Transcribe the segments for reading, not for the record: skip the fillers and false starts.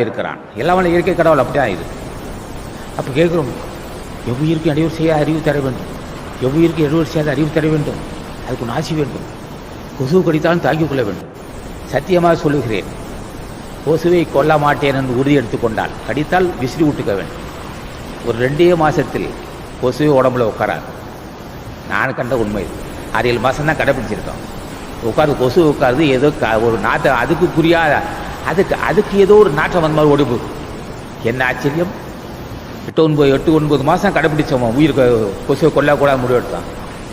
இருக்கிறான். எல்லாம் இயற்கை கடவுள் அப்படிதான் இது. அப்போ கேட்குறோம், எவ்வுயிருக்கு இடையூறு செய்ய அறிவு தர வேண்டும், எவ்வுயிருக்கு இடையூறு செய்யாத அறிவு தர வேண்டும், அதுக்கு ஒன்று ஆசி வேண்டும், கொசு கடித்தாலும் தாங்கிக் கொள்ள வேண்டும். சத்தியமாக சொல்லுகிறேன், கொசுவை கொல்ல மாட்டேன் என்று உறுதி எடுத்துக்கொண்டால் கடித்தால் விசிறி விட்டுக்க வேண்டும். ஒரு 2 மாதத்தில் கொசுவை உடம்புல உட்காராது. நான் கண்ட உண்மை. 6-7 மாதம் தான் கடைப்பிடிச்சிருக்கோம். உட்காந்து கொசு உட்காருது, ஏதோ ஒரு நாட்டை அதுக்கு புரியாத அதுக்கு ஏதோ ஒரு நாட்டம் வந்த மாதிரி ஓடி போகுது. என்ன ஆச்சரியம்! 8-9 மாதம் கடைப்பிடிச்சோம் உயிர் கொசுவை கொல்லக்கூடாது முடிவெடுத்தான்.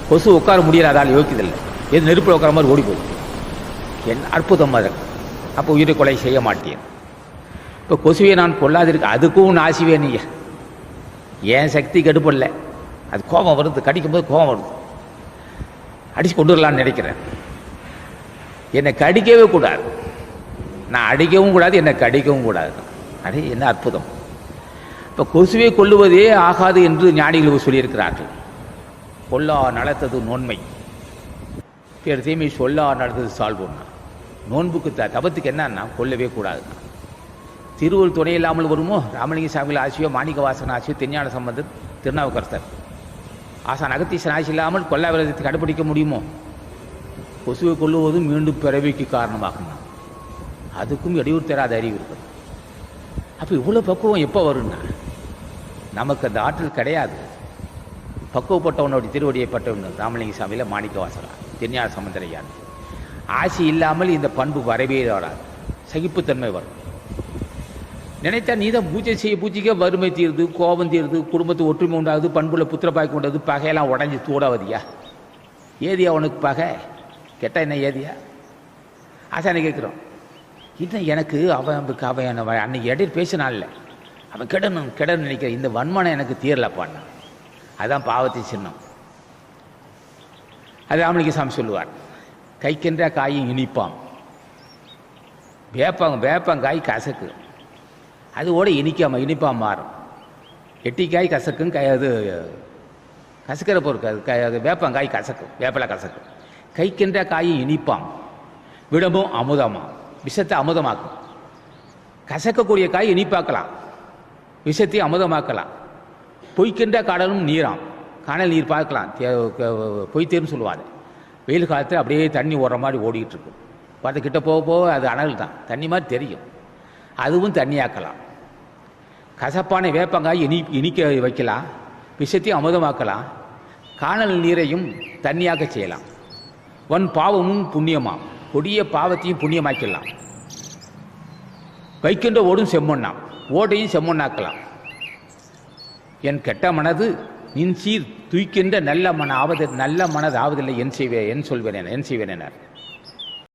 கொசு உட்கார முடியல, அதால் யோக்கியதில்லை, எது நெருப்பில் உட்கார மாதிரி ஓடி போகுது. என்ன அற்புதமாக இருக்கு. அப்போ உயிரை கொலை செய்ய மாட்டேன். இப்போ கொசுவை நான் கொல்லாதிருக்க, அதுக்கும் ஆசிவே நீங்க ஏன் சக்தி கெடுப்படல. அது கோபம் வருது, கடிக்கும்போது கோபம் வருது, அடித்து கொண்டு வரலான்னு நினைக்கிறேன். என்னை கடிக்கவே கூடாது, நான் அடிக்கவும் கூடாது, என்னை கடிக்கவும் கூடாது. அடே என்ன அற்புதம்! இப்போ கொசுவை கொல்லுவதே ஆகாது என்று ஞானிகள் சொல்லியிருக்கிறார்கள். கொல்லா நடத்தது நோன்மை, பேர் தீமை சொல்லா நடத்தது சால்வோன்னா. நோன்புக்கு தபத்துக்கு என்னன்னா கொல்லவே கூடாது. திருவள்ளுவர் துணை இல்லாமல் வருமோ? ராமலிங்க சாமிகள் ஆசியோ, மாணிக்க வாசகன் ஆசியோ, திருஞான சம்பந்தர், திருநாவுக்கரசர் ஆசான் அகத்தீசன் ஆசி இல்லாமல் கொல்லா விரதத்தை கடைப்பிடிக்க முடியுமோ? கொசுவை கொல்லுவதும் மீண்டும் பிறவிக்கு காரணமாகும். அதுக்கும் இடையூறு தராத அறிவு இருக்குது. அப்போ இவ்வளோ பக்குவம் எப்போ வரும்னா, நமக்கு அந்த ஆற்றல் கிடையாது. பக்குவப்பட்டவனுடைய திருவடியைப்பட்டவன் ராமலிங்க சாமியில் மாணிக்க வாசகா, திருஞான சம்பந்தரையான் ஆசி இல்லாமல் இந்த பண்பு வரவே வராது. சகிப்புத்தன்மை வரும். நினைத்தா நீ தான் பூஜை செய்ய, பூஜைக்கே வறுமை தீருது, கோபம் தீருது, குடும்பத்து ஒற்றுமை உண்டாகுது, பண்புல புத்திரப்பாய்க்கு உண்டாது, பகையெல்லாம் உடஞ்சி தூடாவதியா? ஏதியா உனக்கு பகை? கேட்டால் என்ன ஏதியா? ஆசானை கேட்குறோம். இன்னும் எனக்கு அவன் அன்னைக்கு இடையில் பேசினான்ல, அவன் கெடன்னு நினைக்கிறேன், இந்த வன்மனை எனக்கு தீரலப்பான்னா. அதுதான் பாவத்தின் சின்னம். அது ராமலிங்க சாமி சொல்லுவார், கைக்கின்ற காயும் இனிப்பாம். வேப்பங்காய் கசக்கு, அது ஓட இனிப்பாக மாறும். எட்டிக்காய் கசக்கும், அது கசக்கிற பொருட்கள், அது வேப்பங்காய் கசக்கும், வேப்பலை கசக்கும். கைக்கின்ற காயும் இனிப்பாம், விடமும் அமுதமாம். விஷத்தை அமுதமாக்கும். கசக்கக்கூடிய காய் இனிப்பாக்கலாம், விஷத்தை அமுதமாக்கலாம். பொய்க்கின்ற கடலும் நீராம், காணல் நீர் பார்க்கலாம், பொய்த்தேர்னு சொல்லுவாங்க. வெயில் காலத்தில் அப்படியே தண்ணி ஓடுற மாதிரி ஓடிக்கிட்டு இருக்கும். பார்த்து கிட்ட போக போக அது அனல் தான், தண்ணி மாதிரி தெரியும். அதுவும் தண்ணியாக்கலாம். கசப்பான வேப்பங்காய் இனிக்க வைக்கலாம், விஷத்தையும் அமுதமாக்கலாம், காணல் நீரையும் தண்ணியாக்க செய்யலாம். பாவமும் புண்ணியமாம், கொடிய பாவத்தையும் புண்ணியமாக்கலாம். வைக்கின்ற ஓடும் செம்மண்ணாம், ஓட்டையும் செம்மண்ணாக்கலாம். என் கெட்ட மனது நின் சீர் துய்க்கின்ற நல்ல மனது ஆவதில்லை, என் செய்வேன் என் செய்வேன்.